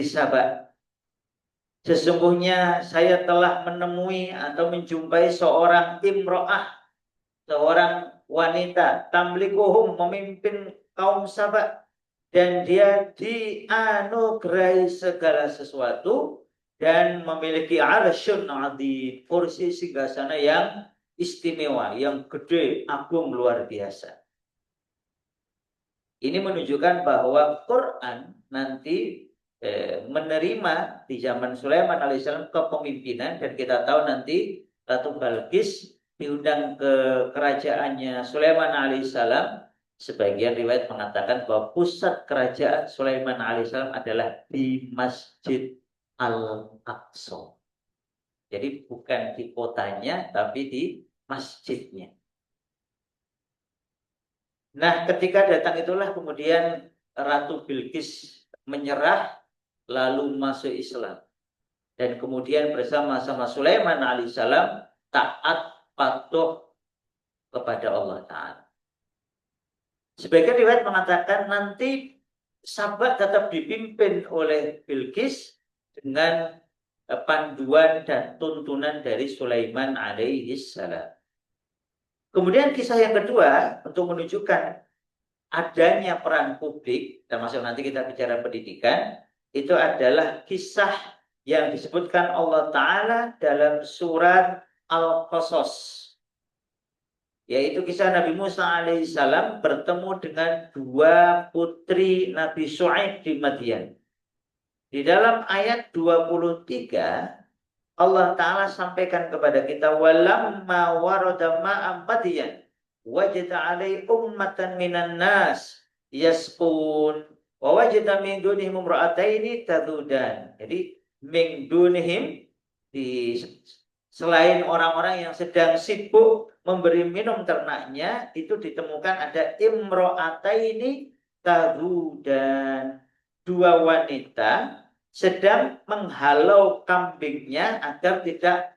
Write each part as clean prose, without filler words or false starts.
sahabat, sesungguhnya saya telah menemui atau menjumpai seorang imro'ah, seorang wanita, tamlikuhum, memimpin kaum sahabat, dan dia dianugerahi segala sesuatu dan memiliki arsyun adzim, kursi singgasana yang istimewa, yang gede, agung, luar biasa. Ini menunjukkan bahwa Quran nanti menerima di zaman Sulaiman alaihissalam kepemimpinan, dan kita tahu nanti Ratu Balkis diundang ke kerajaannya Sulaiman alaihissalam. Sebagian riwayat mengatakan bahwa pusat kerajaan Sulaiman alaihissalam adalah di Masjid Al-Aqsa. Jadi bukan di kotanya, tapi di masjidnya. Nah, ketika datang itulah kemudian Ratu Bilqis menyerah lalu masuk Islam. Dan kemudian bersama-sama Sulaiman alaihissalam taat patuh kepada Allah Ta'ala. Sebagian riwayat mengatakan nanti Sabah tetap dipimpin oleh Bilqis dengan panduan dan tuntunan dari Sulaiman alaihissalam. Kemudian kisah yang kedua untuk menunjukkan adanya peran publik, termasuk nanti kita bicara pendidikan, itu adalah kisah yang disebutkan Allah Ta'ala dalam surat Al-Qasas. Yaitu kisah Nabi Musa alaihissalam bertemu dengan dua putri Nabi Syuaib di Madian. Di dalam ayat 23, Allah Ta'ala sampaikan kepada kita, walamma warada ma'am Madian wajada alai ummatan minan nas yasqun wa wajada min dunihim imra'ataini tadudan. Jadi min dunihim, di selain orang-orang yang sedang sibuk memberi minum ternaknya, itu ditemukan ada imra'ataini tadudan, dua wanita sedang menghalau kambingnya agar tidak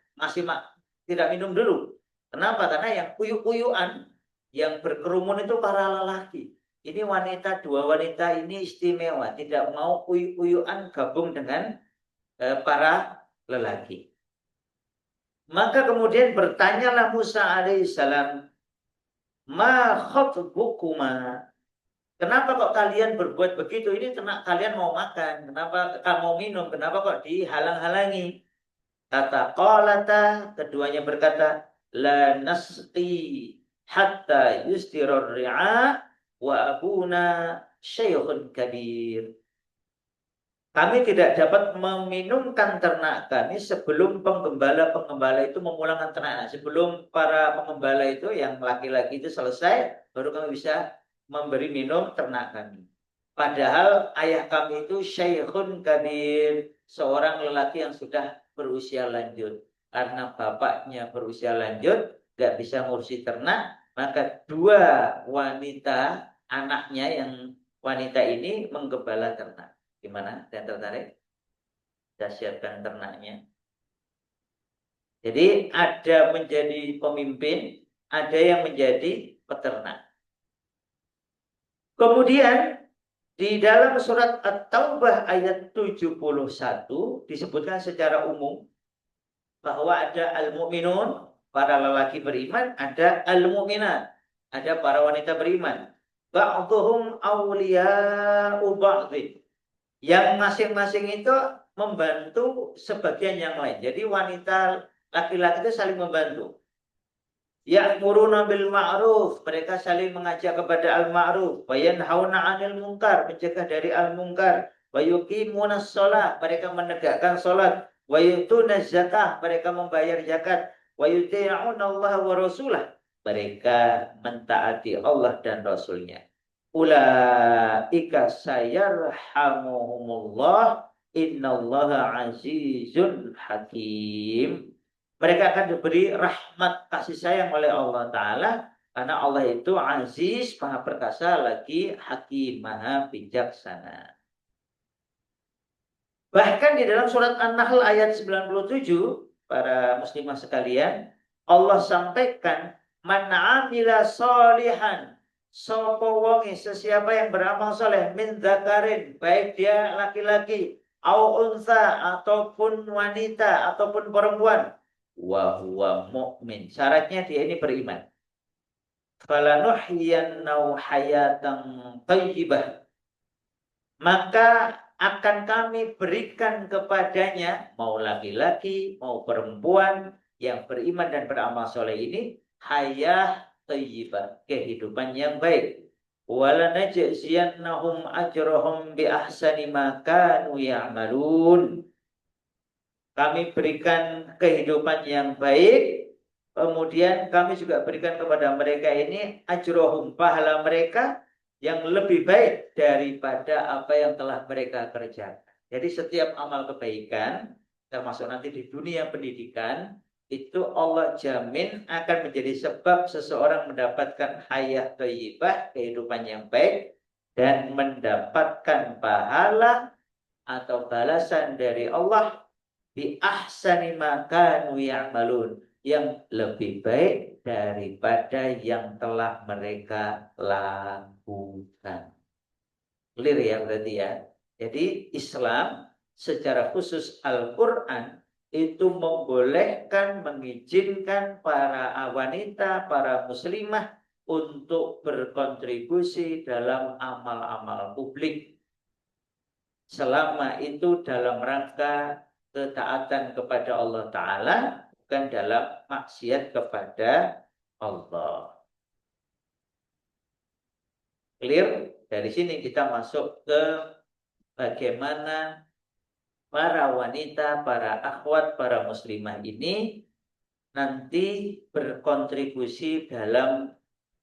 minum dulu. Kenapa? Karena yang uyuk-uyukan, yang berkerumun itu para lelaki. Ini dua wanita ini istimewa, tidak mau uyuk-uyukan gabung dengan para lelaki. Maka kemudian bertanyalah Musa alaihissalam, ma khatbukuma, kenapa kok kalian berbuat begitu? Ini kalian mau makan, kenapa kamu mau minum? Kenapa kok dihalang-halangi? Kata qalata, keduanya berkata, la nasqi hatta yustirur ri'a wa abuna syaikhun kabir. Kami tidak dapat meminumkan ternak kami sebelum penggembala-penggembala itu memulangkan ternak. Sebelum para pengembala itu yang laki-laki itu selesai, baru kami bisa memberi minum ternak kami. Padahal ayah kami itu syaikhun kabir, seorang lelaki yang sudah berusia lanjut. Karena bapaknya berusia lanjut, gak bisa ngurusi ternak, maka dua wanita, anaknya yang wanita ini menggembala ternak. Gimana? Saya tertarik? Saya siapkan ternaknya. Jadi ada menjadi pemimpin, ada yang menjadi peternak. Kemudian di dalam surat At-Taubah ayat 71 disebutkan secara umum bahwa ada al-mu'minun, para lelaki beriman, ada al-mu'minat, ada para wanita beriman. Ba'dhuhum awliya'u ba'dhin, yang masing-masing itu membantu sebagian yang lain. Jadi wanita laki-laki itu saling membantu. Ya'muruna bil ma'ruf, mereka saling mengajak kepada al-ma'ruf. Wa yanhauna 'anil munkar, mencegah dari al-munkar. Wa yuqimunas shalah, mereka menegakkan salat. Wa yutuna zakah, mereka membayar zakat. Wa yuti'una Allah wa rasulah, mereka mentaati Allah dan Rasulnya. Ulaika sayarhamuhumullah innallaha azizun hakim. Mereka akan diberi rahmat kasih sayang oleh Allah Ta'ala, karena Allah itu aziz, maha perkasa, lagi hakim, maha bijaksana. Bahkan di dalam surat An-Nahl ayat 97, para muslimah sekalian, Allah sampaikan, man amila solihan, sapa wonge, sesiapa yang beramal soleh, min dzakarin, baik dia laki-laki au unsa, ataupun wanita ataupun perempuan, wa huwa mu'min. Syaratnya dia ini beriman. Falanuhyiyannahu hayatan thayyibah. Maka akan kami berikan kepadanya, mau laki-laki, mau perempuan yang beriman dan beramal soleh ini, hayah thayyibah, kehidupan yang baik. Walanajziyannahum ajrahum bi ahsani ma kanu ya'malun. Kami berikan kehidupan yang baik, kemudian kami juga berikan kepada mereka ini ajrohum, pahala mereka yang lebih baik daripada apa yang telah mereka kerjakan. Jadi setiap amal kebaikan, termasuk nanti di dunia pendidikan, itu Allah jamin akan menjadi sebab seseorang mendapatkan hayat thayyibah, kehidupan yang baik, dan mendapatkan pahala atau balasan dari Allah bi ahsani ma kanu ya'malun, yang lebih baik daripada yang telah mereka lakukan. Clear ya berarti ya. Jadi Islam secara khusus Al-Qur'an itu membolehkan, mengizinkan para wanita, para muslimah untuk berkontribusi dalam amal-amal publik selama itu dalam rangka ketaatan kepada Allah Ta'ala, bukan dalam maksiat kepada Allah. Clear? Dari sini kita masuk ke bagaimana para wanita, para akhwat, para muslimah ini nanti berkontribusi dalam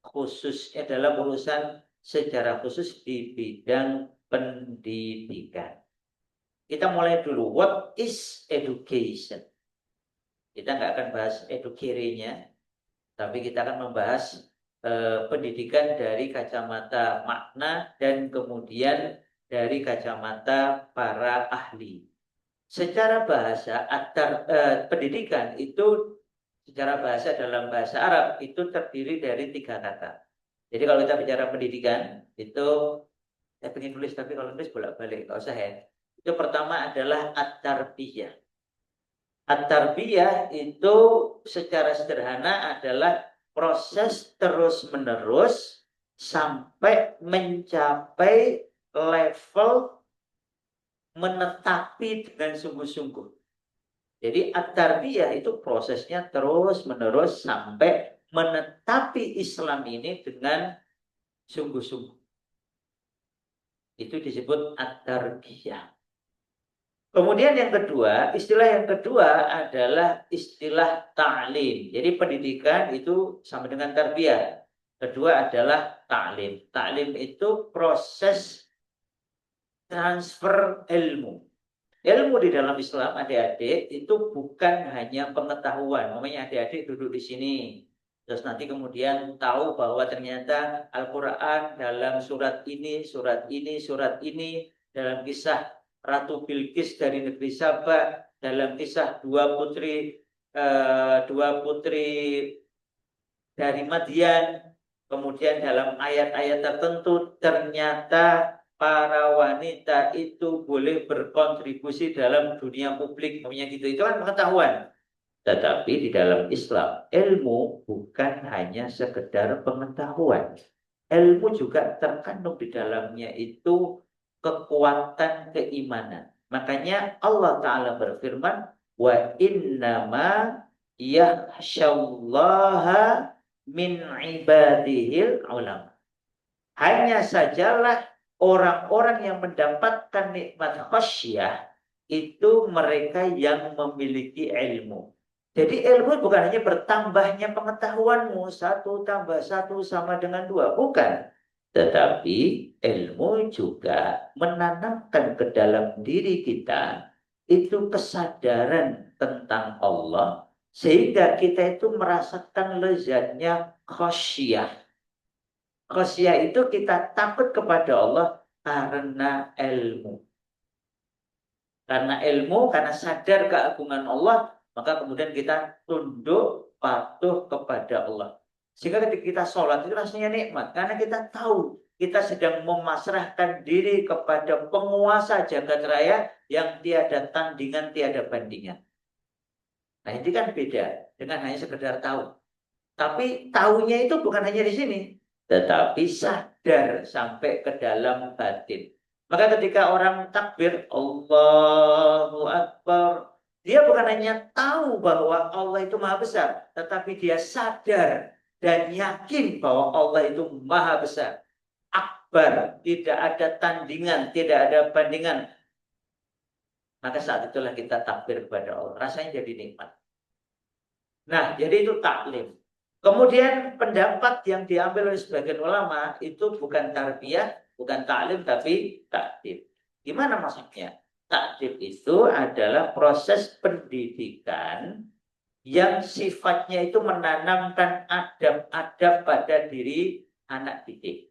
khususnya dalam urusan secara khusus di bidang pendidikan. Kita mulai dulu. What is education? Kita nggak akan bahas educare-nya, tapi kita akan membahas pendidikan dari kacamata makna dan kemudian dari kacamata para ahli. Secara bahasa, pendidikan itu secara bahasa dalam bahasa Arab itu terdiri dari 3 kata. Jadi kalau kita bicara pendidikan itu, saya pengen tulis tapi kalau tulis bolak-balik, nggak usah ya. Itu pertama adalah at-tarbiyah. At-tarbiyah itu secara sederhana adalah proses terus-menerus sampai mencapai level menetapi dengan sungguh-sungguh. Jadi at-tarbiyah itu prosesnya terus-menerus sampai menetapi Islam ini dengan sungguh-sungguh. Itu disebut at-tarbiyah. Kemudian yang kedua, istilah yang kedua adalah istilah ta'lim. Jadi pendidikan itu sama dengan tarbiyah. Kedua adalah ta'lim. Ta'lim itu proses transfer ilmu. Ilmu di dalam Islam, adik-adik, itu bukan hanya pengetahuan. Namanya adik-adik duduk di sini. Terus nanti kemudian tahu bahwa ternyata Al-Quran dalam surat ini, surat ini, surat ini, dalam kisah Ratu Bilqis dari negeri Sabah, dalam kisah dua putri dari Madian, kemudian dalam ayat-ayat tertentu ternyata para wanita itu boleh berkontribusi dalam dunia publik, namanya gitu. Itu kan pengetahuan. Tetapi di dalam Islam, ilmu bukan hanya sekedar pengetahuan. Ilmu juga terkandung di dalamnya itu kekuatan keimanan. Makanya Allah Ta'ala berfirman, wa innama yakhsyallaha min ibadihil ulama. Hanya sajalah orang-orang yang mendapatkan nikmat khasyah itu mereka yang memiliki ilmu. Jadi ilmu bukan hanya bertambahnya pengetahuanmu, 1+1 sama dengan 2. Bukan. Tetapi ilmu juga menanamkan ke dalam diri kita itu kesadaran tentang Allah. Sehingga kita itu merasakan lezatnya khasyah. Khasyah itu kita takut kepada Allah karena ilmu. Karena ilmu, karena sadar keagungan Allah, maka kemudian kita tunduk patuh kepada Allah. Sehingga ketika kita sholat itu rasanya nikmat. Karena kita tahu kita sedang memasrahkan diri kepada penguasa jagat raya yang tiada tandingan, tiada bandingan. Nah, ini kan beda dengan hanya sekedar tahu. Tapi tahunya itu bukan hanya di sini, tetapi sadar sampai ke dalam batin. Maka ketika orang takbir, Allahu Akbar, dia bukan hanya tahu bahwa Allah itu maha besar, tetapi dia sadar dan yakin bahwa Allah itu maha besar. Akbar, tidak ada tandingan, tidak ada bandingan. Maka saat itulah kita takbir kepada Allah. Rasanya jadi nikmat. Nah, jadi itu taklim. Kemudian pendapat yang diambil oleh sebagian ulama itu bukan tarbiyah, bukan taklim, tapi takdib. Gimana maksudnya? Takdib itu adalah proses pendidikan yang sifatnya itu menanamkan adab-adab pada diri anak didik.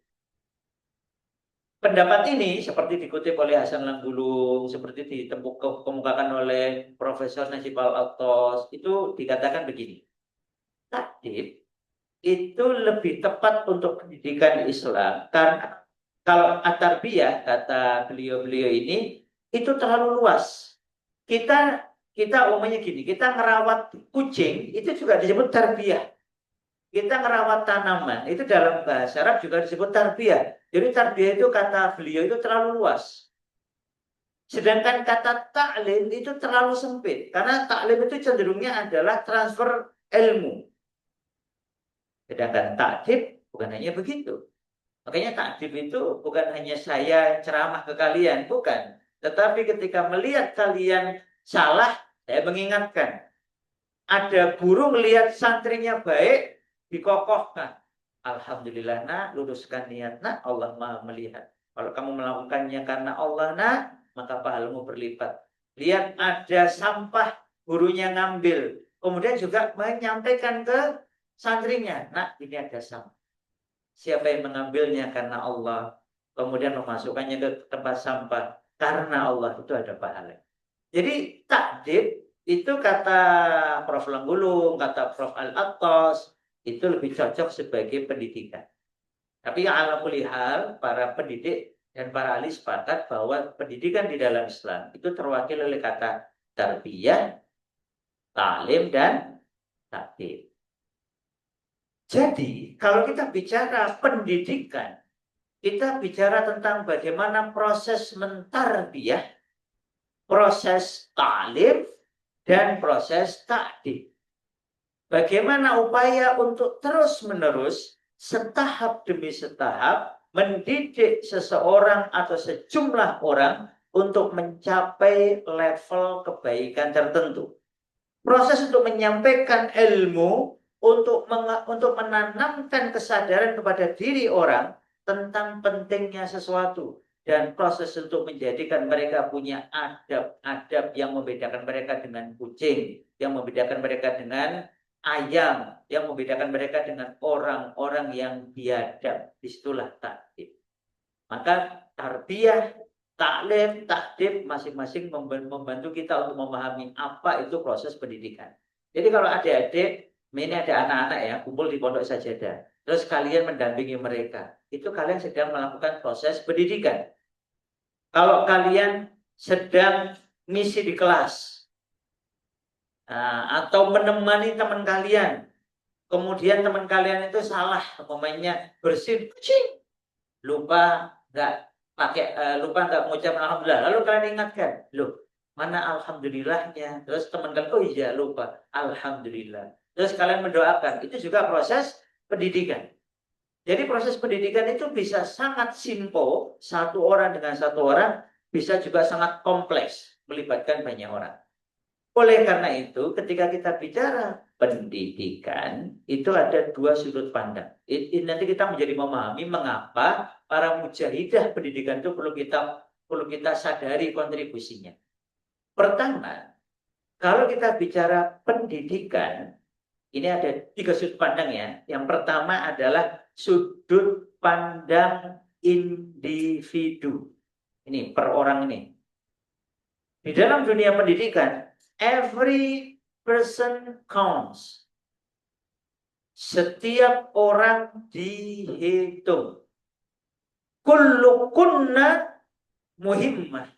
Pendapat ini seperti dikutip oleh Hasan Langgulung, seperti dikemukakan oleh Profesor Najib Al-Attas, itu dikatakan begini. Takdib itu lebih tepat untuk pendidikan Islam karena kalau at-tarbiyah kata beliau-beliau ini itu terlalu luas. Kita umumnya gini, kita ngerawat kucing itu juga disebut tarbiyah. Kita ngerawat tanaman itu dalam bahasa Arab juga disebut tarbiyah. Jadi tarbiyah itu kata beliau itu terlalu luas. Sedangkan kata taklim itu terlalu sempit karena taklim itu cenderungnya adalah transfer ilmu. Sedangkan takdib bukan hanya begitu. Makanya takdib itu bukan hanya saya ceramah ke kalian, bukan. Tetapi ketika melihat kalian salah, saya mengingatkan. Ada burung lihat santrinya baik, dikokohkan. Alhamdulillah nak, luruskan niat nak, Allah maha melihat. Kalau kamu melakukannya karena Allah nak, maka pahalamu berlipat. Lihat ada sampah, gurunya ngambil. Kemudian juga menyampaikan ke santrinya, nak ini ada sampah. Siapa yang mengambilnya karena Allah, kemudian memasukkannya ke tempat sampah karena Allah, itu ada pahala. Jadi takdib itu kata Prof. Langgulung, kata Prof. Al-Attas, itu lebih cocok sebagai pendidikan. Tapi yang ala kulli hal, para pendidik dan para ahli sepakat bahwa pendidikan di dalam Islam itu terwakil oleh kata tarbiyah, ta'lim, dan takdib. Jadi, kalau kita bicara pendidikan, kita bicara tentang bagaimana proses mentarbiyah, proses ta'lim, dan proses ta'dib. Bagaimana upaya untuk terus-menerus, setahap demi setahap, mendidik seseorang atau sejumlah orang untuk mencapai level kebaikan tertentu. Proses untuk menyampaikan ilmu, untuk menanamkan kesadaran kepada diri orang tentang pentingnya sesuatu, dan proses untuk menjadikan mereka punya adab-adab yang membedakan mereka dengan kucing, yang membedakan mereka dengan ayam, yang membedakan mereka dengan orang-orang yang biadab. Disitulah takdib. Maka tarbiyah, taklim, takdib masing-masing membantu kita untuk memahami apa itu proses pendidikan. Jadi kalau adik-adik, ini ada anak-anak ya, kumpul di pondok sajadah, terus kalian mendampingi mereka, itu kalian sedang melakukan proses pendidikan. Kalau kalian sedang misi di kelas, atau menemani teman kalian, kemudian teman kalian itu salah, umpamanya bersin kucing, lupa nggak mengucapkan alhamdulillah, lalu kalian ingatkan, loh mana alhamdulillahnya, terus teman kalian, oh iya lupa, alhamdulillah, terus kalian mendoakan, itu juga proses pendidikan. Jadi proses pendidikan itu bisa sangat simpel, satu orang dengan satu orang, bisa juga sangat kompleks, melibatkan banyak orang. Oleh karena itu, ketika kita bicara pendidikan, itu ada dua sudut pandang. Nanti kita menjadi memahami mengapa para mujahidah pendidikan itu perlu kita sadari kontribusinya. Pertama, kalau kita bicara pendidikan, ini ada tiga sudut pandang ya. Yang pertama adalah sudut pandang individu. Ini per orang ini. Di dalam dunia pendidikan, every person counts. Setiap orang dihitung. Kullu kunna muhimmah.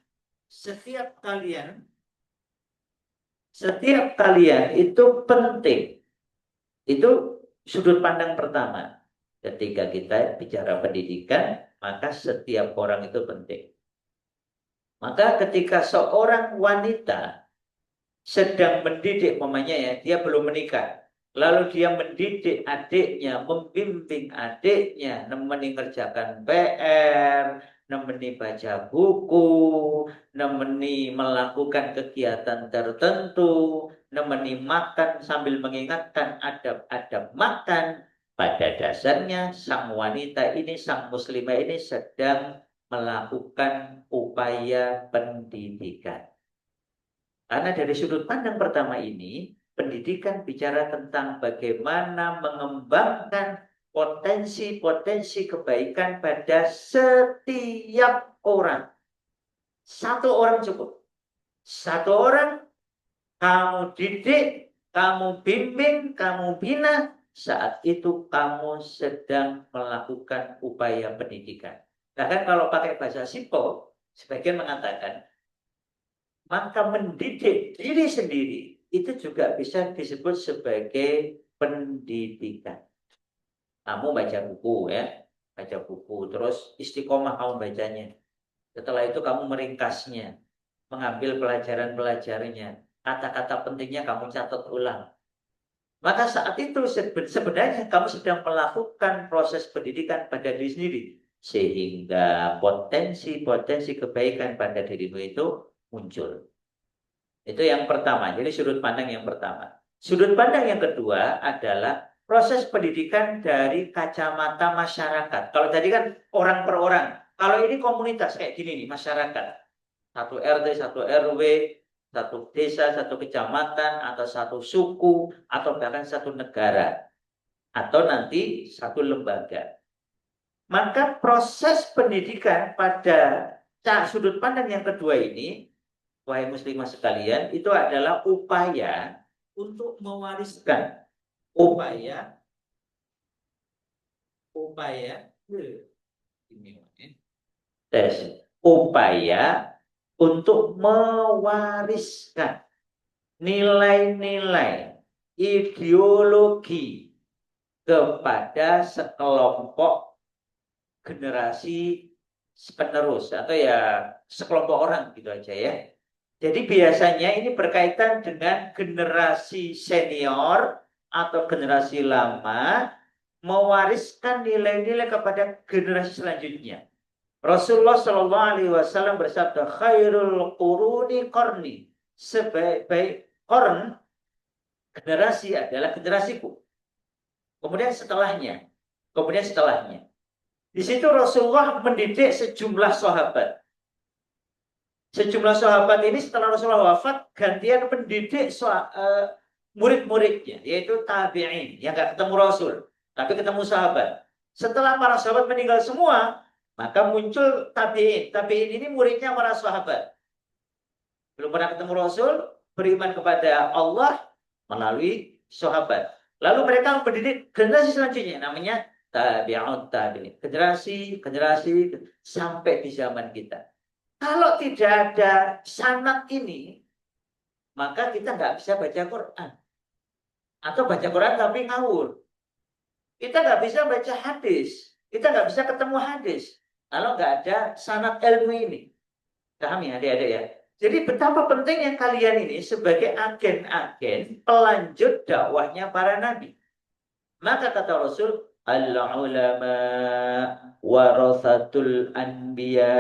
setiap kalian itu penting. Itu sudut pandang pertama. Ketika kita bicara pendidikan, maka setiap orang itu penting. Maka ketika seorang wanita sedang mendidik, mamanya ya, dia belum menikah. Lalu dia mendidik adiknya, membimbing adiknya, nemeni ngerjakan PR, nemeni baca buku, nemeni melakukan kegiatan tertentu, nemeni makan sambil mengingatkan adab-adab makan. Pada dasarnya sang wanita ini, sang muslimah ini sedang melakukan upaya pendidikan. Karena dari sudut pandang pertama ini, pendidikan bicara tentang bagaimana mengembangkan potensi-potensi kebaikan pada setiap orang. Satu orang cukup. Satu orang kamu didik, kamu bimbing, kamu bina, saat itu kamu sedang melakukan upaya pendidikan. Bahkan kalau pakai bahasa simpel, sebagian mengatakan, maka mendidik diri sendiri itu juga bisa disebut sebagai pendidikan. Kamu baca buku ya, baca buku, terus istiqomah kamu bacanya. Setelah itu kamu meringkasnya, mengambil pelajaran-pelajarannya, kata-kata pentingnya kamu catat ulang. Maka saat itu sebenarnya kamu sedang melakukan proses pendidikan pada diri sendiri. Sehingga potensi-potensi kebaikan pada dirimu itu muncul. Itu yang pertama. Jadi sudut pandang yang pertama. Sudut pandang yang kedua adalah proses pendidikan dari kacamata masyarakat. Kalau tadi kan orang per orang. Kalau ini komunitas kayak gini nih, masyarakat. Satu RT, satu RW, satu desa, satu kecamatan, atau satu suku, atau bahkan satu negara. Atau nanti satu lembaga. Maka proses pendidikan pada sudut pandang yang kedua ini, wahai muslimah sekalian, itu adalah upaya untuk mewariskan. Upaya untuk mewariskan nilai-nilai ideologi kepada sekelompok generasi penerus atau ya sekelompok orang gitu aja ya. Jadi biasanya ini berkaitan dengan generasi senior atau generasi lama mewariskan nilai-nilai kepada generasi selanjutnya. Rasulullah Shallallahu Alaihi Wasallam bersabda, khairul quruni qarni, sebaik-baik korn generasi adalah generasiku. Kemudian setelahnya. Di situ Rasulullah mendidik sejumlah sahabat. Sejumlah sahabat ini setelah Rasulullah wafat gantian mendidik murid-muridnya, yaitu tabi'in yang gak ketemu Rasul, tapi ketemu sahabat. Setelah para sahabat meninggal semua, maka muncul tabi'in. Tabi'in ini muridnya para sahabat. Belum pernah ketemu Rasul, beriman kepada Allah melalui sahabat. Lalu mereka mendidik generasi selanjutnya, namanya tabi'un tabi'in. Generasi sampai di zaman kita. Kalau tidak ada sanad ini, maka kita nggak bisa baca Quran. Atau baca Quran tapi ngawur. Kita nggak bisa baca hadis. Kita nggak bisa ketemu hadis. Kalau nggak ada sanad ilmu ini. Paham ya adik-adik ya? Jadi betapa pentingnya kalian ini sebagai agen-agen pelanjut dakwahnya para nabi. Maka kata Rasul, al-ulama warasatul anbiya.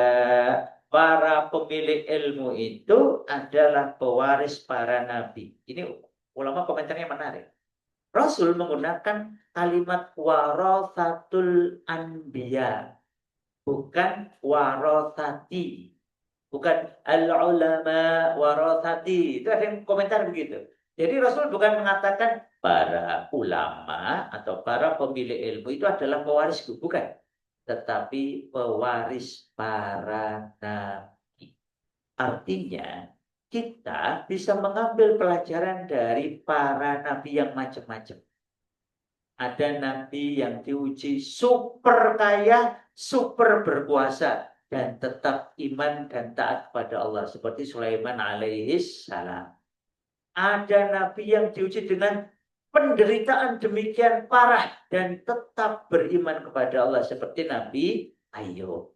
Para pemilik ilmu itu adalah pewaris para nabi. Ini ulama komentarnya menarik. Rasul menggunakan kalimat warasatul anbiya, bukan warasati, bukan al-ulama warasati. Itu ada yang komentar begitu. Jadi Rasul bukan mengatakan para ulama atau para pemilik ilmu itu adalah pewarisku, bukan. Tetapi pewaris para nabi. Artinya, kita bisa mengambil pelajaran dari para nabi yang macam-macam. Ada nabi yang diuji super kaya, super berkuasa. dan tetap iman dan taat kepada Allah seperti Sulaiman alaihis salam. Ada nabi yang diuji dengan penderitaan demikian parah dan tetap beriman kepada Allah seperti Nabi Ayub.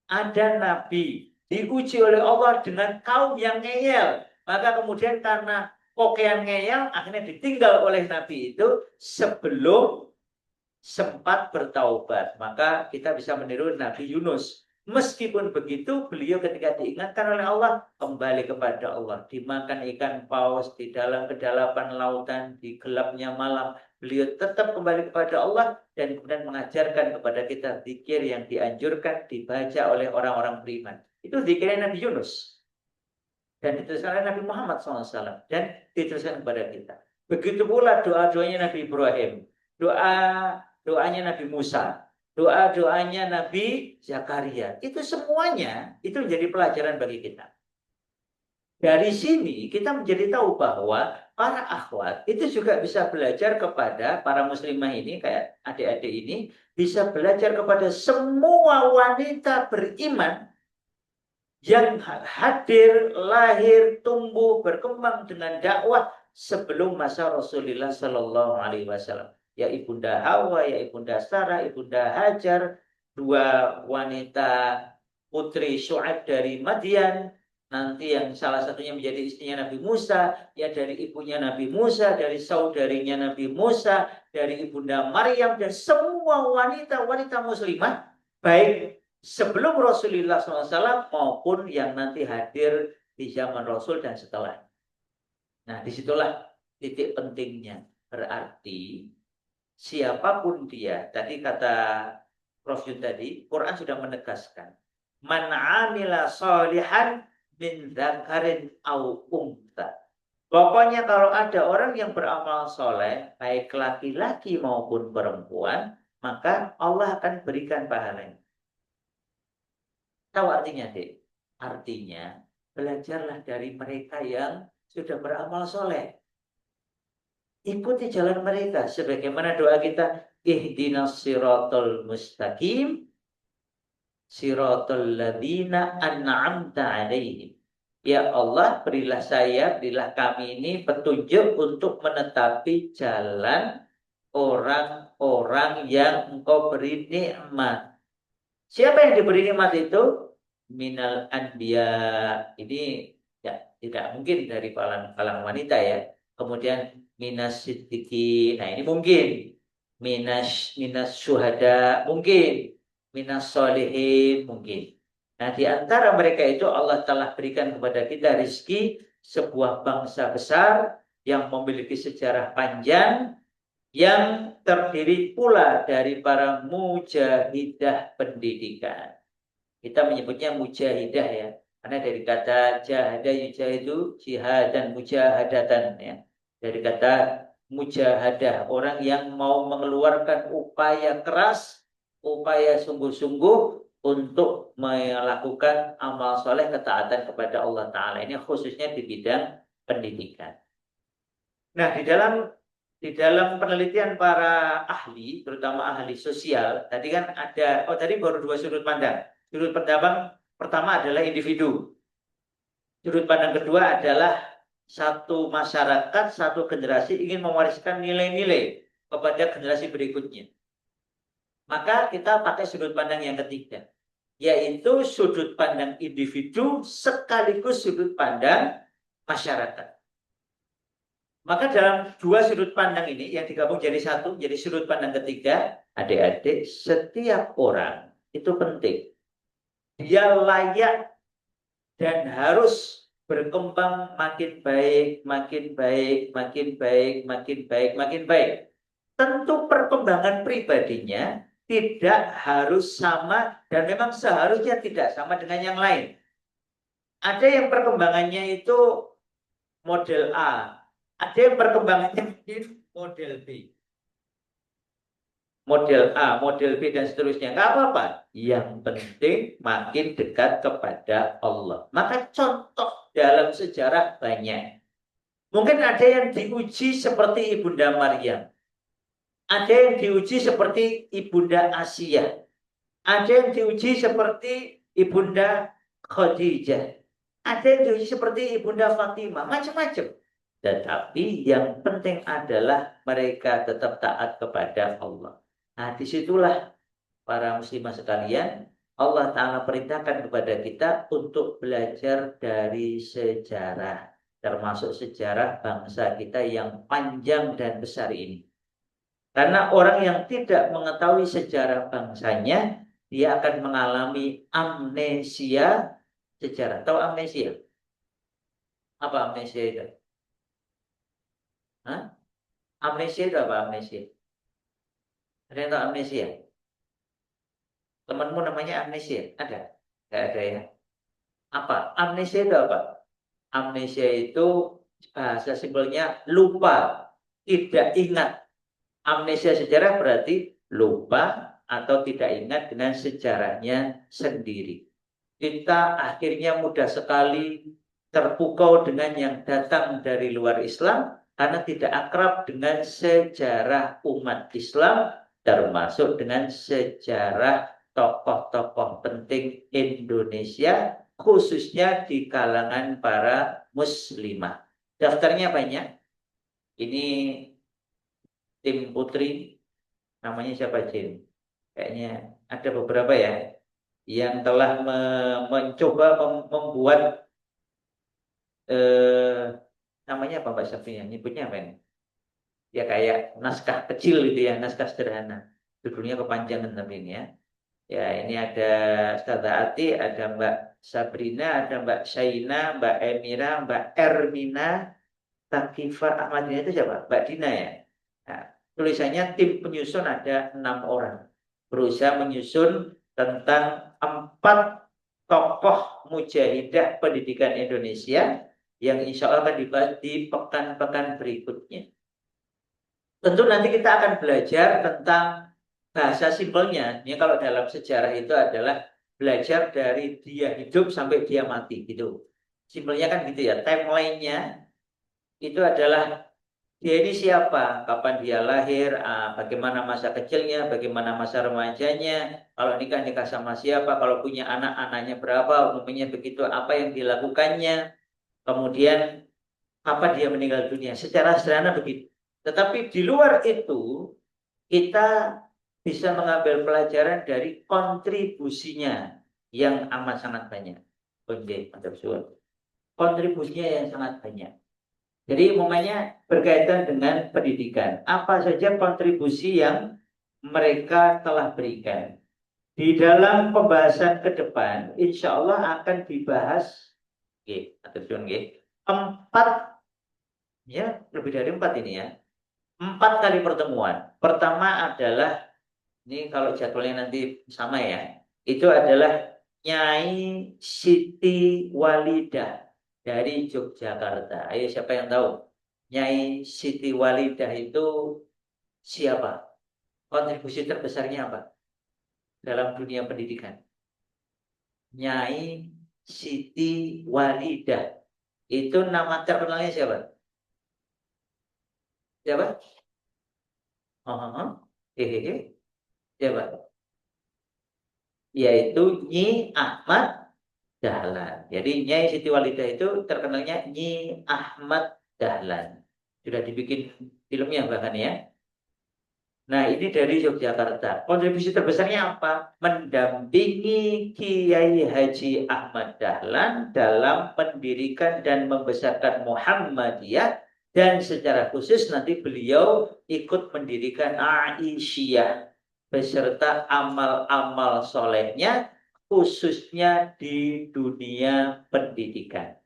Ada nabi diuji oleh Allah dengan kaum yang ngeyel, maka kemudian karena kokean ngeyel akhirnya ditinggal oleh nabi itu sebelum sempat bertaubat. Maka kita bisa meniru Nabi Yunus. Meskipun begitu, beliau ketika diingatkan oleh Allah, kembali kepada Allah. Dimakan ikan paus, di dalam kedalaman lautan, di gelapnya malam. Beliau tetap kembali kepada Allah, dan kemudian mengajarkan kepada kita zikir yang dianjurkan, dibaca oleh orang-orang beriman. Itu zikirnya Nabi Yunus. Dan dituliskan oleh Nabi Muhammad SAW. Dan dituliskan kepada kita. Begitu pula doa-doanya Nabi Ibrahim. Doanya Nabi Musa, doa-doanya Nabi Zakaria. Itu semuanya itu menjadi pelajaran bagi kita. Dari sini kita menjadi tahu bahwa para akhwat itu juga bisa belajar kepada para muslimah ini, kayak adik-adik ini, bisa belajar kepada semua wanita beriman yang hadir, lahir, tumbuh, berkembang dengan dakwah sebelum masa Rasulullah Sallallahu Alaihi Wasallam. Ya Ibunda Hawa, ya Ibunda Sarah, Ibunda Hajar, dua wanita putri Syuaib dari Madian, nanti yang salah satunya menjadi istrinya Nabi Musa, ya dari ibunya Nabi Musa, dari saudarinya Nabi Musa, dari Ibunda Maryam, dan semua wanita-wanita muslimah, baik sebelum Rasulullah SAW maupun yang nanti hadir di zaman Rasul dan setelah. Nah, disitulah titik pentingnya. Berarti siapapun dia, tadi kata Prof. Yun tadi, Quran sudah menegaskan, man amila sholihan min dzakarin au untha. Pokoknya kalau ada orang yang beramal soleh, baik laki-laki maupun perempuan, maka Allah akan berikan pahalanya. Tahu artinya, Dek? Artinya, belajarlah dari mereka yang sudah beramal soleh. Ikuti jalan mereka sebagaimana doa kita, ihdinas siratal mustaqim siratal ladzina an'amta 'alaihim. Ya Allah, berilah saya, berilah kami ini petunjuk untuk menetapi jalan orang-orang yang Engkau beri nikmat. Siapa yang diberi nikmat itu? Minal anbiya. Ini ya tidak mungkin dari kalangan wanita ya. Kemudian minas siddiqi. Nah, ini mungkin. Minas syuhada mungkin. Minas solihin mungkin. Nah, di antara mereka itu Allah telah berikan kepada kita rizki sebuah bangsa besar yang memiliki sejarah panjang, yang terdiri pula dari para mujahidah pendidikan. Kita menyebutnya mujahidah ya, karena dari kata jahada yujahidu, jihad dan mujahadatan ya. Dari kata mujahadah, orang yang mau mengeluarkan upaya keras, upaya sungguh-sungguh untuk melakukan amal soleh ketaatan kepada Allah Ta'ala. Ini khususnya di bidang pendidikan. Nah, di dalam penelitian para ahli, terutama ahli sosial, tadi kan ada, tadi baru dua sudut pandang. Sudut pandang pertama adalah individu. Sudut pandang kedua adalah satu masyarakat, satu generasi ingin mewariskan nilai-nilai kepada generasi berikutnya. Maka kita pakai sudut pandang yang ketiga, yaitu sudut pandang individu sekaligus sudut pandang masyarakat. Maka dalam dua sudut pandang ini yang digabung jadi satu, jadi sudut pandang ketiga, adik-adik, setiap orang itu penting. Dia layak dan harus berkembang makin baik, makin baik, makin baik, makin baik, makin baik. Tentu perkembangan pribadinya tidak harus sama dan memang seharusnya tidak sama dengan yang lain. Ada yang perkembangannya itu model A, ada yang perkembangannya mungkin model B. Model A, model B, dan seterusnya. Nggak apa-apa. Yang penting makin dekat kepada Allah. Maka contoh dalam sejarah banyak. Mungkin ada yang diuji seperti Ibunda Maryam. Ada yang diuji seperti Ibunda Asia. Ada yang diuji seperti Ibunda Khadijah. Ada yang diuji seperti Ibunda Fatimah, macam-macam. Tetapi yang penting adalah mereka tetap taat kepada Allah. Nah, disitulah para muslimah sekalian, Allah Ta'ala perintahkan kepada kita untuk belajar dari sejarah. Termasuk sejarah bangsa kita yang panjang dan besar ini. Karena orang yang tidak mengetahui sejarah bangsanya, dia akan mengalami amnesia sejarah. Tahu amnesia? Apa amnesia itu? Hah? Amnesia itu apa amnesia? Ada yang tahu amnesia? Temanmu namanya amnesia? Ada? Tidak ada ya? Apa? Amnesia itu apa? Amnesia itu bahasa simpelnya lupa, tidak ingat. Amnesia sejarah berarti lupa atau tidak ingat dengan sejarahnya sendiri. Kita akhirnya mudah sekali terpukau dengan yang datang dari luar Islam karena tidak akrab dengan sejarah umat Islam, termasuk dengan sejarah tokoh-tokoh penting Indonesia, khususnya di kalangan para muslimah. Daftarnya banyak. Ini tim putri, namanya siapa Jin? Kayaknya ada beberapa ya yang telah mencoba membuat namanya apa Mbak Syafinya? Nyebutnya apa ini? Ya kayak naskah kecil gitu ya, naskah sederhana. Judulnya kepanjangan tapi ini ya. Ya ini ada Ustazah Ati, ada Mbak Sabrina, ada Mbak Syaina, Mbak Emira, Mbak Ermina, Takifa Ahmadina itu siapa? Mbak Dina ya. Nah, tulisannya tim penyusun ada 6 orang. Berusaha menyusun tentang 4 tokoh mujahidah pendidikan Indonesia yang insya Allah akan dibahas di pekan-pekan berikutnya. Tentu nanti kita akan belajar tentang bahasa simpelnya. Ini kalau dalam sejarah itu adalah belajar dari dia hidup sampai dia mati gitu. Simpelnya kan gitu ya. Timelinenya itu adalah dia ini siapa, kapan dia lahir, bagaimana masa kecilnya, bagaimana masa remajanya, kalau nikah sama siapa, kalau punya anak, anaknya berapa, umumnya begitu, apa yang dilakukannya, kemudian apa dia meninggal dunia. Secara sederhana begitu. Tetapi di luar itu, kita bisa mengambil pelajaran dari kontribusinya yang amat sangat banyak. Oke, mantap suara. Kontribusinya yang sangat banyak. Jadi umumnya berkaitan dengan pendidikan. Apa saja kontribusi yang mereka telah berikan. Di dalam pembahasan ke depan, insya Allah akan dibahas, empat, ya lebih dari 4 ini ya. 4 kali pertemuan. Pertama adalah, ini kalau jadwalnya nanti sama ya, itu adalah Nyai Siti Walidah dari Yogyakarta. Ayo siapa yang tahu? Nyai Siti Walidah itu siapa? Kontribusi terbesarnya apa dalam dunia pendidikan? Nyai Siti Walidah. Itu nama terkenalnya siapa? Siapa? Hehehe. Siapa? Yaitu Nyi Ahmad Dahlan. Jadi Nyai Siti Walidah itu terkenalnya Nyi Ahmad Dahlan. Sudah dibikin filmnya bahkan ya. Nah ini dari Yogyakarta. Kontribusi terbesarnya apa? Mendampingi Kiai Haji Ahmad Dahlan dalam mendirikan dan membesarkan Muhammadiyah. Dan secara khusus nanti beliau ikut mendirikan Aisyah beserta amal-amal solehnya khususnya di dunia pendidikan.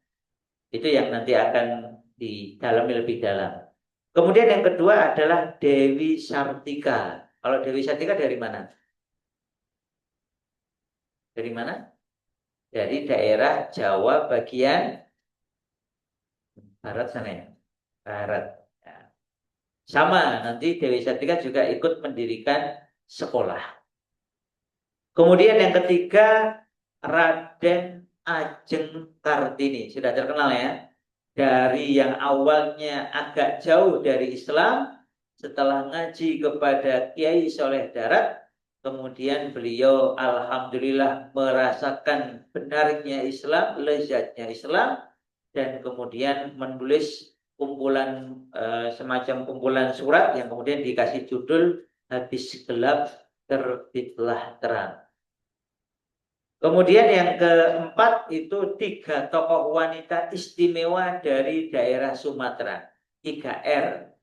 Itu yang nanti akan didalami lebih dalam. Kemudian yang kedua adalah Dewi Sartika. Kalau Dewi Sartika dari mana? Dari mana? Dari daerah Jawa bagian barat sana ya. Barat. Ya. Sama, nanti Dewi Sartika juga ikut mendirikan sekolah. Kemudian yang ketiga, Raden Ajeng Kartini. Sudah terkenal ya. Dari yang awalnya agak jauh dari Islam, setelah ngaji kepada Kiai Soleh Darat, kemudian beliau alhamdulillah merasakan benarnya Islam, lezatnya Islam, dan kemudian menulis kumpulan semacam kumpulan surat yang kemudian dikasih judul Habis Gelap Terbitlah Terang. Kemudian yang keempat itu 3 tokoh wanita istimewa dari daerah Sumatera, 3R.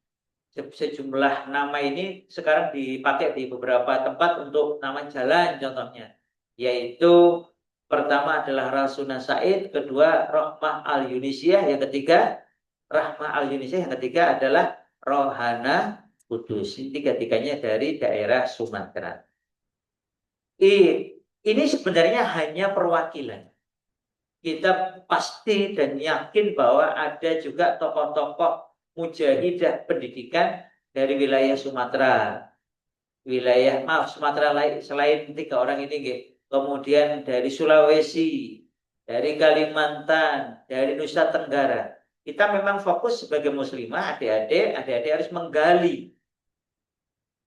Sejumlah nama ini sekarang dipakai di beberapa tempat untuk nama jalan contohnya. Yaitu pertama adalah Rasuna Said, kedua Rohmah Al-Yunisiah, yang ketiga Rahmah Al-Yunisiah, yang ketiga adalah Rohana Kudus. Ini tiga-tiganya dari daerah Sumatera. Ini sebenarnya hanya perwakilan. Kita pasti dan yakin bahwa ada juga tokoh-tokoh mujahidah pendidikan dari wilayah Sumatera. Sumatera lain selain 3 orang ini, kemudian dari Sulawesi, dari Kalimantan, dari Nusa Tenggara. Kita memang fokus sebagai muslimah, adik-adik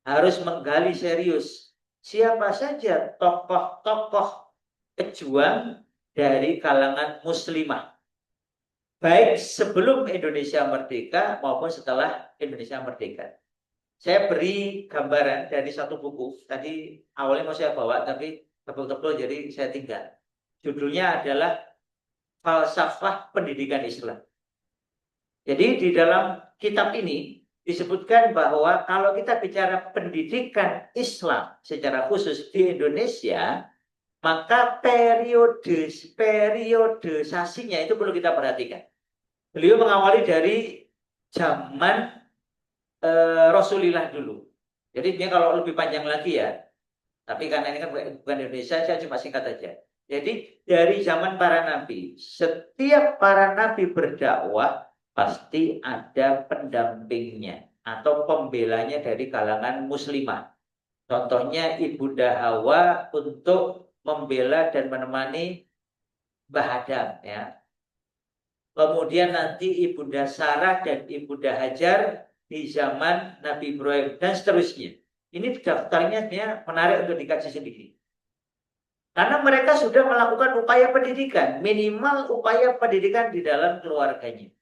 harus menggali serius siapa saja tokoh-tokoh pejuang dari kalangan muslimah, baik sebelum Indonesia merdeka maupun setelah Indonesia merdeka. Saya beri gambaran dari satu buku. Tadi awalnya mau saya bawa, tapi tebel-tebel jadi saya tinggal. Judulnya adalah Falsafah Pendidikan Islam. Jadi di dalam kitab ini disebutkan bahwa kalau kita bicara pendidikan Islam secara khusus di Indonesia, maka periodisasinya itu perlu kita perhatikan. Beliau mengawali dari zaman Rasulullah dulu. Jadi ini kalau lebih panjang lagi ya, tapi karena ini kan bukan Indonesia, saya cuma singkat aja. Jadi dari zaman para nabi, setiap para nabi berdakwah pasti ada pendampingnya atau pembelanya dari kalangan muslimah. Contohnya Ibunda Hawa untuk membela dan menemani Mbah Adam ya. Kemudian nanti Ibunda Sarah dan Ibunda Hajar di zaman Nabi Ibrahim dan seterusnya. Ini daftarnya menarik untuk dikaji sendiri. Karena mereka sudah melakukan upaya pendidikan, minimal upaya pendidikan di dalam keluarganya.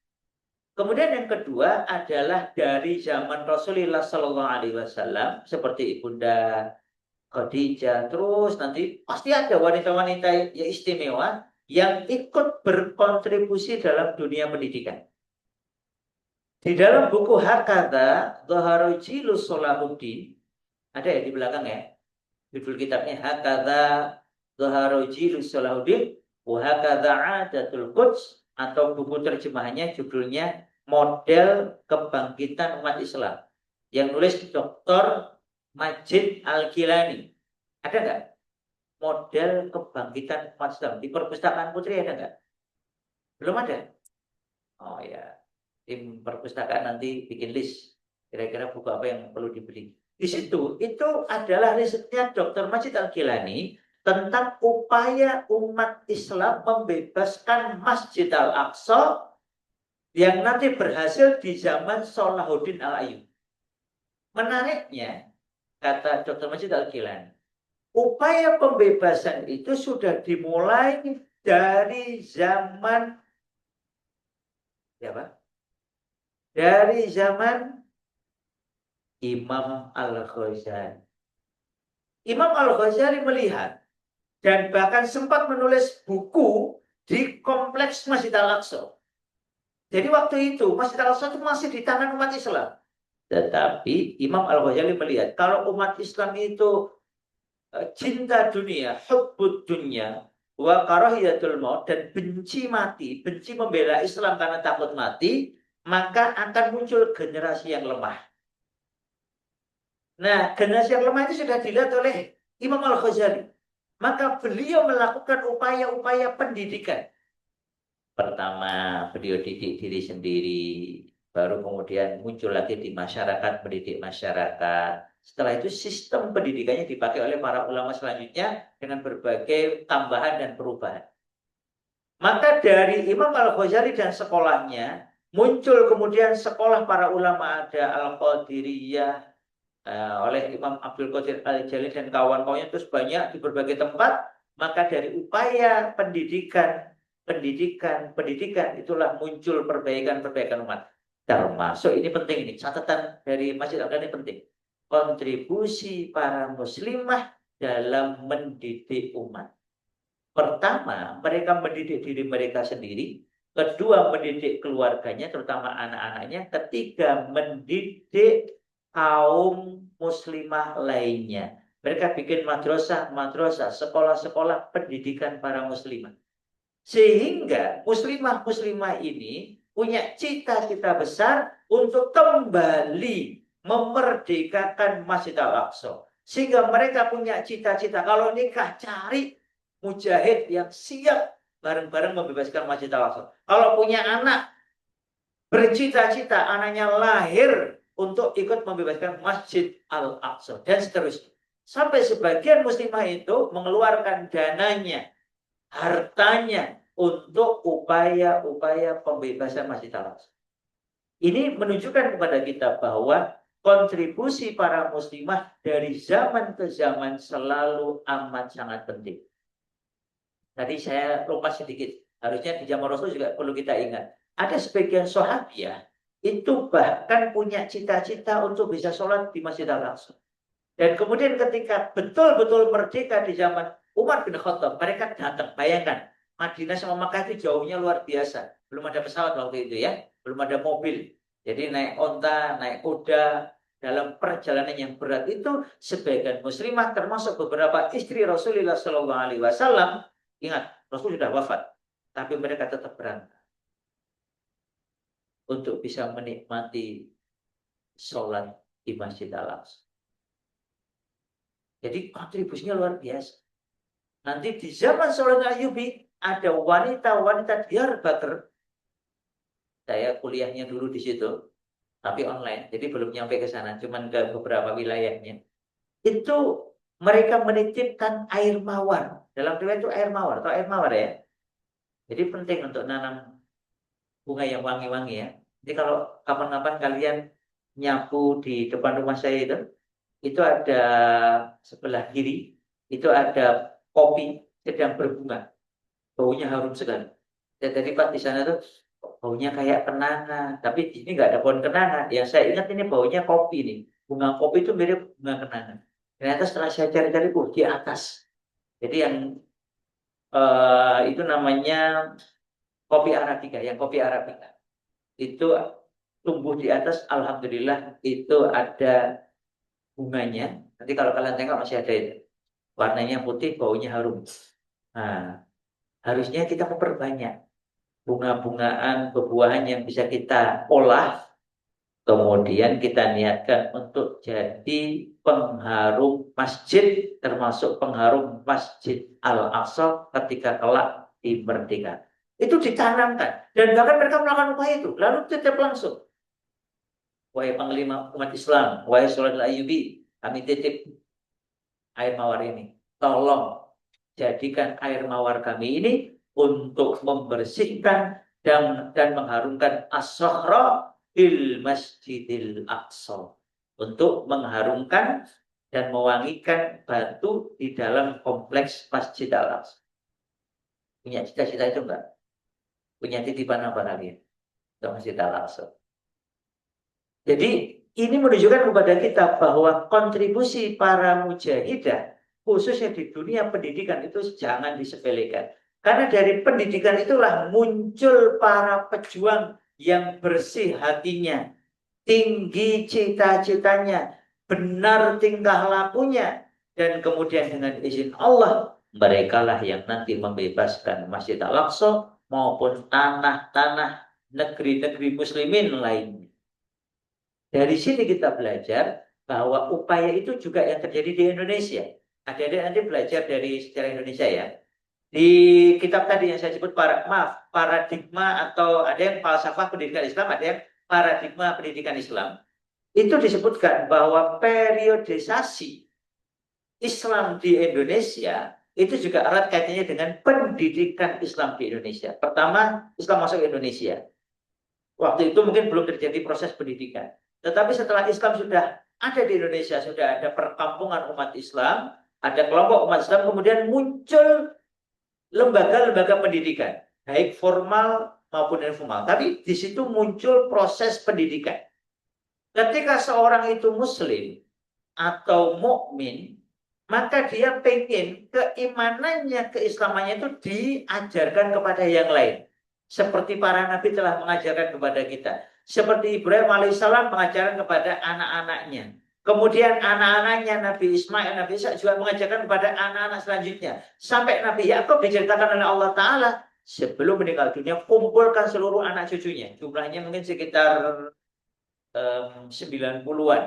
Kemudian yang kedua adalah dari zaman Rasulullah Sallallahu Alaihi Wasallam seperti Ibunda Khadijah, terus nanti pasti ada wanita-wanita yang istimewa yang ikut berkontribusi dalam dunia pendidikan. Di dalam buku Hakadha Dhaharujilus Salahuddin, ada ya di belakang ya, judul kitabnya Hakadha Dhaharujilus Salahuddin wa Hakadha Adatul Quds, atau buku terjemahannya judulnya Model Kebangkitan Umat Islam, yang nulis Dr. Majid Al-Kilani. Ada nggak model kebangkitan umat Islam di perpustakaan Putri? Ada nggak? Belum ada. Oh ya, tim perpustakaan nanti bikin list kira-kira buku apa yang perlu dibeli. Di situ itu adalah risetnya Dr. Majid Al-Kilani tentang upaya umat Islam membebaskan Masjid Al-Aqsa yang nanti berhasil di zaman Salahuddin Al-Ayyubi. Menariknya, kata Dr. Majid Al-Kilani, upaya pembebasan itu sudah dimulai dari zaman siapa? Dari zaman Imam Al-Ghazali. Imam Al-Ghazali melihat dan bahkan sempat menulis buku di kompleks Masjid Al-Aqsa. Jadi waktu itu Masjid Al-Aqsa itu masih di tangan umat Islam. Tetapi Imam Al-Ghazali melihat kalau umat Islam itu cinta dunia, hubbud dunya, wa karahiyatul maut, dan benci mati, benci membela Islam karena takut mati, maka akan muncul generasi yang lemah. Nah, generasi yang lemah itu sudah dilihat oleh Imam Al-Ghazali. Maka beliau melakukan upaya-upaya pendidikan. Pertama, beliau didik diri sendiri, baru kemudian muncul lagi di masyarakat, mendidik masyarakat. Setelah itu sistem pendidikannya dipakai oleh para ulama selanjutnya dengan berbagai tambahan dan perubahan. Maka dari Imam Al-Ghazali dan sekolahnya muncul kemudian sekolah para ulama, ada Al-Qadiriyah, oleh Imam Abdul Qadir Al-Jalili dan kawan-kawannya terus banyak di berbagai tempat, maka dari upaya pendidikan itulah muncul perbaikan umat. Termasuk ini penting, ini catatan dari Masjid Al-Quran ini penting, kontribusi para muslimah dalam mendidik umat. Pertama, mereka mendidik diri mereka sendiri. Kedua, mendidik keluarganya, terutama anak-anaknya. Ketiga, mendidik kaum muslimah lainnya. Mereka bikin madrasah, sekolah-sekolah pendidikan para muslimah. Sehingga muslimah-muslimah ini punya cita-cita besar untuk kembali memerdekakan Masjid Al-Aqsa. Sehingga mereka punya cita-cita, kalau nikah cari mujahid yang siap bareng-bareng membebaskan Masjid Al-Aqsa. Kalau punya anak, bercita-cita anaknya lahir untuk ikut membebaskan Masjid Al-Aqsa. Dan seterusnya. Sampai sebagian muslimah itu mengeluarkan dananya, hartanya untuk upaya-upaya pembebasan Masjid Al-Aqsa. Ini menunjukkan kepada kita bahwa kontribusi para muslimah dari zaman ke zaman selalu amat sangat penting. Tadi saya lupa sedikit. Harusnya di zaman Rasul juga perlu kita ingat. Ada sebagian sahabiah itu bahkan punya cita-cita untuk bisa sholat di Masjid Al-Aqsa. Dan kemudian ketika betul-betul merdeka di zaman Umar bin Khattab, mereka datang. Bayangkan, Madinah sama Makkah itu jauhnya luar biasa. Belum ada pesawat waktu itu ya. Belum ada mobil. Jadi naik onta, naik kuda. Dalam perjalanan yang berat itu, sebagian muslimah termasuk beberapa istri Rasulullah SAW. Ingat, Rasul sudah wafat, tapi mereka tetap berangkat untuk bisa menikmati sholat di Masjid Al-Aqsa. Jadi kontribusinya luar biasa. Nanti di zaman Sulaiman Ayyubi ada wanita-wanita Diyarbakir. Saya kuliahnya dulu di situ, tapi online, jadi belum nyampe ke sana, cuman ke beberapa wilayahnya. Itu mereka menitipkan air mawar. Dalam riwayat itu air mawar, atau air mawar ya. Jadi penting untuk nanam bunga yang wangi-wangi ya. Jadi kalau kapan-kapan kalian nyapu di depan rumah saya itu ada sebelah kiri, itu ada kopi sedang berbunga. Baunya harum sekali. Dan tadi Pak di sana tuh baunya kayak kenanga, tapi di sini nggak ada pohon kenanga. Yang saya ingat ini baunya kopi nih. Bunga kopi itu mirip bunga kenanga. Ternyata setelah saya cari-cari di atas. Jadi yang itu namanya kopi Arabica, yang kopi Arabica itu tumbuh di atas. Alhamdulillah itu ada bunganya. Nanti kalau kalian tengok masih ada itu. Warnanya putih, baunya harum. Nah, harusnya kita memperbanyak bunga-bungaan, bebuahan yang bisa kita olah. Kemudian kita niatkan untuk jadi pengharum masjid, termasuk pengharum Masjid Al-Aqsa ketika kelak dimerdekakan. Itu ditanamkan. Dan bahkan mereka melakukan upaya itu. Lalu titip langsung. Wahai Panglima umat Islam, wahai Sulaiman Ayyubi, kami titip air mawar ini. Tolong jadikan air mawar kami ini untuk membersihkan dan mengharumkan as-sahra il Masjidil Aqsa, untuk mengharumkan dan mewangikan batu di dalam kompleks Masjid Al-Aqsa. Punya cita-cita itu enggak? Punya titipan apa kalian untuk Masjid Al-Aqsa? Jadi ini menunjukkan kepada kita bahwa kontribusi para mujahidah khususnya di dunia pendidikan itu jangan disepelekan. Karena dari pendidikan itulah muncul para pejuang yang bersih hatinya, tinggi cita-citanya, benar tingkah lakunya, dan kemudian dengan izin Allah, merekalah yang nanti membebaskan Masjid Al-Aqsa maupun tanah-tanah negeri-negeri muslimin lainnya. Dari sini kita belajar bahwa upaya itu juga yang terjadi di Indonesia. Adik-adik nanti belajar dari sejarah Indonesia ya. Di kitab tadi yang saya sebut paradigma atau ada yang falsafah pendidikan Islam, ada yang paradigma pendidikan Islam. Itu disebutkan bahwa periodisasi Islam di Indonesia itu juga erat kaitannya dengan pendidikan Islam di Indonesia. Pertama, Islam masuk ke Indonesia. Waktu itu mungkin belum terjadi proses pendidikan. Tetapi setelah Islam sudah ada di Indonesia, sudah ada perkampungan umat Islam, ada kelompok umat Islam, kemudian muncul lembaga-lembaga pendidikan, baik formal maupun informal. Tapi di situ muncul proses pendidikan. Ketika seorang itu muslim atau mukmin, maka dia pengen keimanannya, keislamannya itu diajarkan kepada yang lain. Seperti para nabi telah mengajarkan kepada kita. Seperti Ibrahim alaihissalam mengajarkan kepada anak-anaknya. Kemudian anak-anaknya Nabi Ismail, Nabi Isa juga mengajarkan kepada anak-anak selanjutnya. Sampai Nabi Yakub diceritakan oleh Allah Ta'ala, sebelum meninggal dunia, kumpulkan seluruh anak cucunya. Jumlahnya mungkin sekitar 90-an.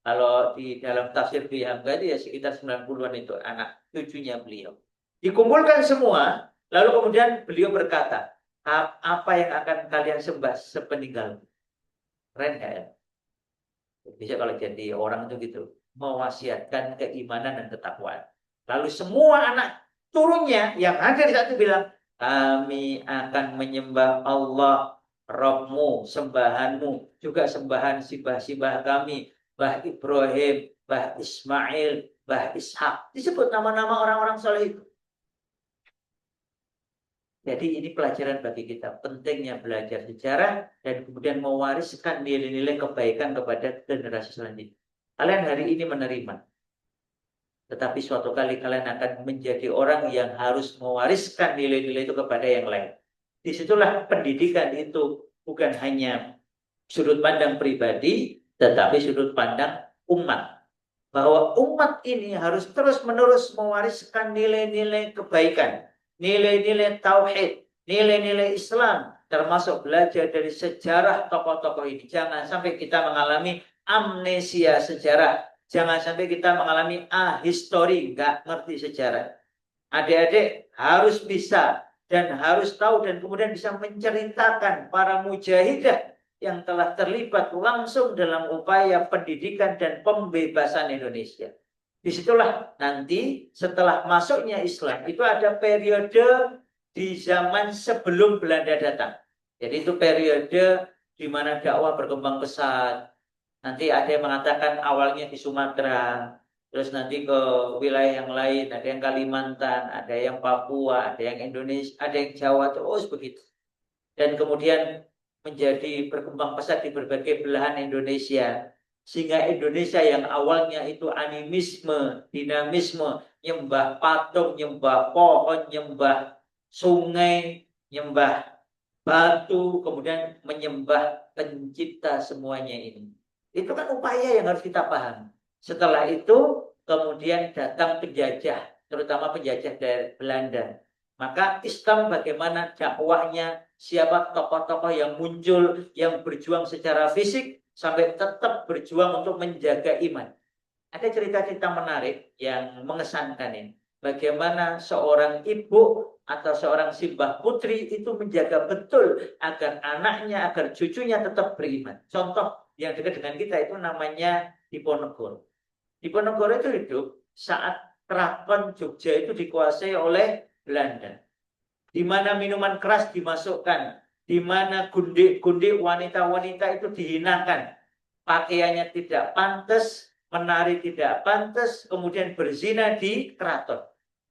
Kalau di dalam tafsir Bihangga itu ya sekitar 90-an itu anak cucunya beliau. Dikumpulkan semua, lalu kemudian beliau berkata, apa yang akan kalian sembah sepeninggal? Keren ya? Bisa kalau jadi orang itu gitu, mewasiatkan keimanan dan ketakwaan. Lalu semua anak turunnya yang ada di saat itu bilang, kami akan menyembah Allah, Rabbmu, sembahanmu, juga sembahan sibah-sibah kami, Bah Ibrahim, Bah Ismail, Bah Ishak. Disebut nama-nama orang-orang soleh itu. Jadi ini pelajaran bagi kita, pentingnya belajar sejarah dan kemudian mewariskan nilai-nilai kebaikan kepada generasi selanjutnya. Kalian hari ini menerima, tetapi suatu kali kalian akan menjadi orang yang harus mewariskan nilai-nilai itu kepada yang lain. Disitulah pendidikan itu bukan hanya sudut pandang pribadi, tetapi sudut pandang umat. Bahwa umat ini harus terus-menerus mewariskan nilai-nilai kebaikan, nilai-nilai tauhid, nilai-nilai Islam, termasuk belajar dari sejarah tokoh-tokoh ini. Jangan sampai kita mengalami amnesia sejarah. Jangan sampai kita mengalami ahistori, nggak ngerti sejarah. Adik-adik harus bisa dan harus tahu dan kemudian bisa menceritakan para mujahidah yang telah terlibat langsung dalam upaya pendidikan dan pembebasan Indonesia. Disitulah nanti setelah masuknya Islam itu ada periode di zaman sebelum Belanda datang. Jadi itu periode di mana dakwah berkembang pesat. Nanti ada yang mengatakan awalnya di Sumatera, terus nanti ke wilayah yang lain, ada yang Kalimantan, ada yang Papua, ada yang Indonesia, ada yang Jawa, terus begitu. Dan kemudian menjadi berkembang pesat di berbagai belahan Indonesia. Sehingga Indonesia yang awalnya itu animisme, dinamisme, nyembah patung, nyembah pohon, nyembah sungai, nyembah batu, kemudian menyembah pencipta semuanya ini. Itu kan upaya yang harus kita pahami. Setelah itu kemudian datang penjajah, terutama penjajah dari Belanda. Maka Islam bagaimana dakwahnya, siapa tokoh-tokoh yang muncul, yang berjuang secara fisik, sampai tetap berjuang untuk menjaga iman. Ada cerita-cerita menarik yang mengesankan ini. Bagaimana seorang ibu atau seorang simbah putri itu menjaga betul agar anaknya, agar cucunya tetap beriman. Contoh yang dekat dengan kita itu namanya Diponegoro. Diponegoro itu hidup saat Keraton Jogja itu dikuasai oleh Belanda. Di mana minuman keras dimasukkan, di mana gundik-gundik wanita-wanita itu dihinakan. Pakaiannya tidak pantas, menari tidak pantas, kemudian berzina di keraton.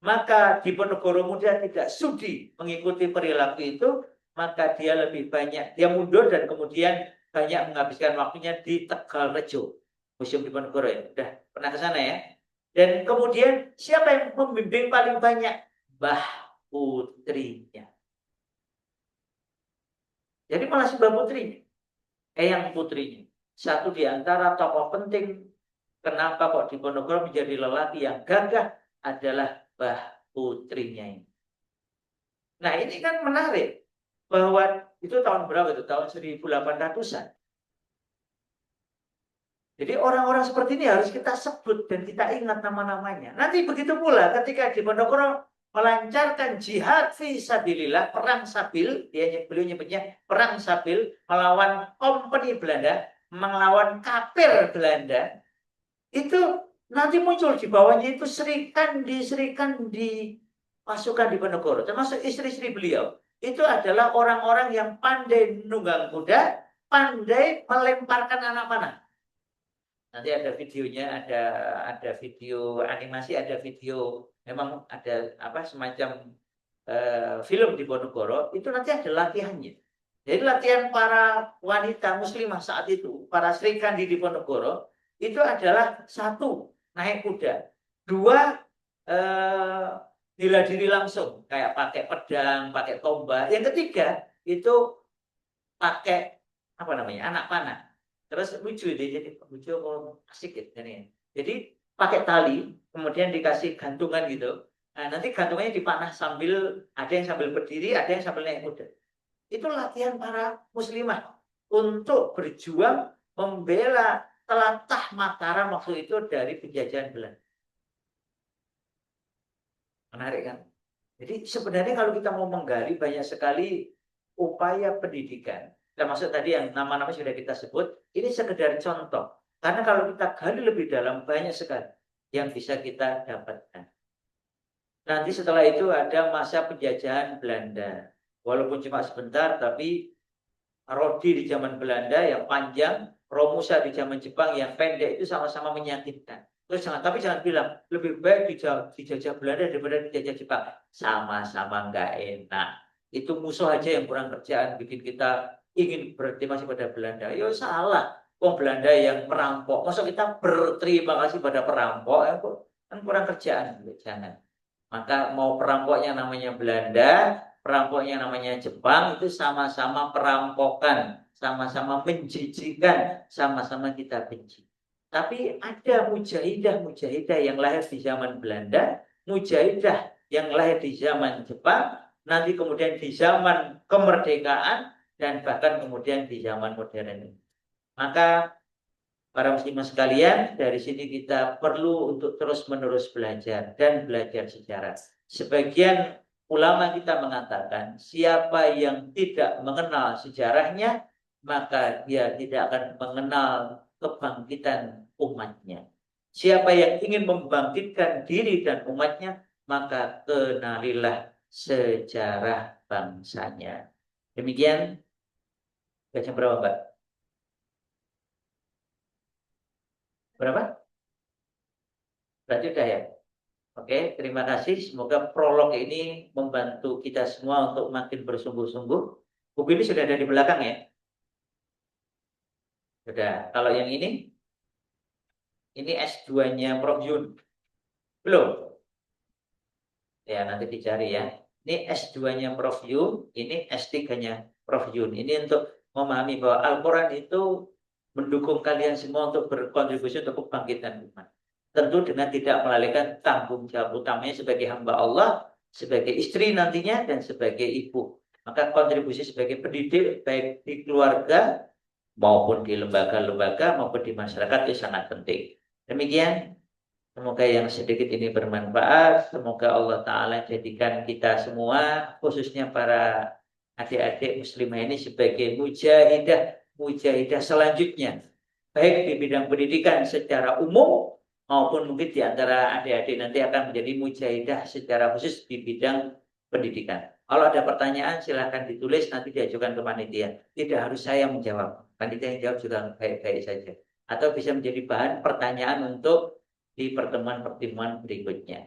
Maka Diponegoro Muda tidak sudi mengikuti perilaku itu, maka dia lebih banyak, dia mundur dan kemudian banyak menghabiskan waktunya di Tegalrejo. Museum Diponegoro ya, udah pernah ke sana ya. Dan kemudian siapa yang membimbing paling banyak? Mbah putrinya. Jadi malah si Mbah putrinya, Eyang putrinya. Satu di antara tokoh penting kenapa kok Diponegoro menjadi lelaki yang gagah adalah Mbah putrinya ini. Nah ini kan menarik bahwa itu tahun berapa itu? Tahun 1800-an. Jadi orang-orang seperti ini harus kita sebut dan kita ingat nama-namanya. Nanti begitu pula ketika Diponegoro melancarkan jihad fi sabilillah, perang sabil, beliau nyebutnya perang sabil, melawan kompeni Belanda, melawan kafir Belanda, itu nanti muncul di bawahnya itu Sri Kandi pasukan Diponegoro, termasuk istri-istri beliau. Itu adalah orang-orang yang pandai menunggang kuda, pandai melemparkan anak panah. Nanti ada videonya, ada video animasi, ada video memang ada apa semacam film di Ponorogo itu nanti ada latihannya. Jadi latihan para wanita muslimah saat itu, para Sri Kandi di Ponorogo itu adalah satu naik kuda, dua bela diri langsung kayak pakai pedang, pakai tombak. Yang ketiga itu pakai apa namanya anak panah. Terus lucu deh, jadi lucu asik gitu ya. Jadi pakai tali, kemudian dikasih gantungan gitu. Nah, nanti gantungannya dipanah sambil ada yang sambil berdiri, ada yang sambil naik kuda. Itu latihan para muslimah untuk berjuang membela telatah Mataram waktu itu dari penjajahan Belanda. Menarik kan? Jadi sebenarnya kalau kita mau menggali banyak sekali upaya pendidikan, termasuk tadi yang nama-nama sudah kita sebut, ini sekedar contoh. Karena kalau kita gali lebih dalam banyak sekali yang bisa kita dapatkan. Nanti setelah itu ada masa penjajahan Belanda. Walaupun cuma sebentar, tapi Rodi di zaman Belanda yang panjang, Romusa di zaman Jepang yang pendek itu sama-sama menyakitkan. Terus tapi jangan bilang lebih baik dijajah Belanda daripada dijajah Jepang. Sama-sama nggak enak. Itu musuh aja yang kurang kerjaan bikin kita ingin berterima kasih pada Belanda. Ya salah. Wong Belanda yang merampok. Masa kita berterima kasih pada perampok? Ya, kan kurang kerjaan. Jangan. Maka mau perampoknya namanya Belanda, perampoknya namanya Jepang, itu sama-sama perampokan, sama-sama menjijikan, sama-sama kita benci. Tapi ada mujahidah-mujahidah yang lahir di zaman Belanda, mujahidah yang lahir di zaman Jepang, nanti kemudian di zaman kemerdekaan, dan bahkan kemudian di zaman modern ini. Maka para muslimah sekalian, dari sini kita perlu untuk terus-menerus belajar dan belajar sejarah. Sebagian ulama kita mengatakan, siapa yang tidak mengenal sejarahnya, maka dia tidak akan mengenal kebangkitan umatnya. Siapa yang ingin membangkitkan diri dan umatnya, maka kenalilah sejarah bangsanya. Demikian, baca berapa, Mbak? Berapa? Berarti udah ya? Oke, terima kasih. Semoga prolog ini membantu kita semua untuk makin bersungguh-sungguh. Buku ini sudah ada di belakang ya? Sudah. Kalau yang ini S2-nya Prof. Yun. Belum? Ya, nanti dicari ya. Ini S2-nya Prof. Yun, ini S3-nya Prof. Yun. Ini untuk memahami bahwa Al-Quran itu mendukung kalian semua untuk berkontribusi untuk kebangkitan umat. Tentu dengan tidak melalaikan tanggung jawab utamanya sebagai hamba Allah, sebagai istri nantinya, dan sebagai ibu. Maka kontribusi sebagai pendidik, baik di keluarga, maupun di lembaga-lembaga, maupun di masyarakat itu sangat penting. Demikian, semoga yang sedikit ini bermanfaat. Semoga Allah Ta'ala jadikan kita semua, khususnya para adik-adik muslimah ini sebagai mujahidah selanjutnya. Baik di bidang pendidikan secara umum, maupun mungkin di antara adik-adik nanti akan menjadi mujahidah secara khusus di bidang pendidikan. Kalau ada pertanyaan silahkan ditulis, nanti diajukan ke panitia. Tidak harus saya menjawab. Panitia yang jawab juga baik-baik saja. Atau bisa menjadi bahan pertanyaan untuk di pertemuan-pertemuan berikutnya.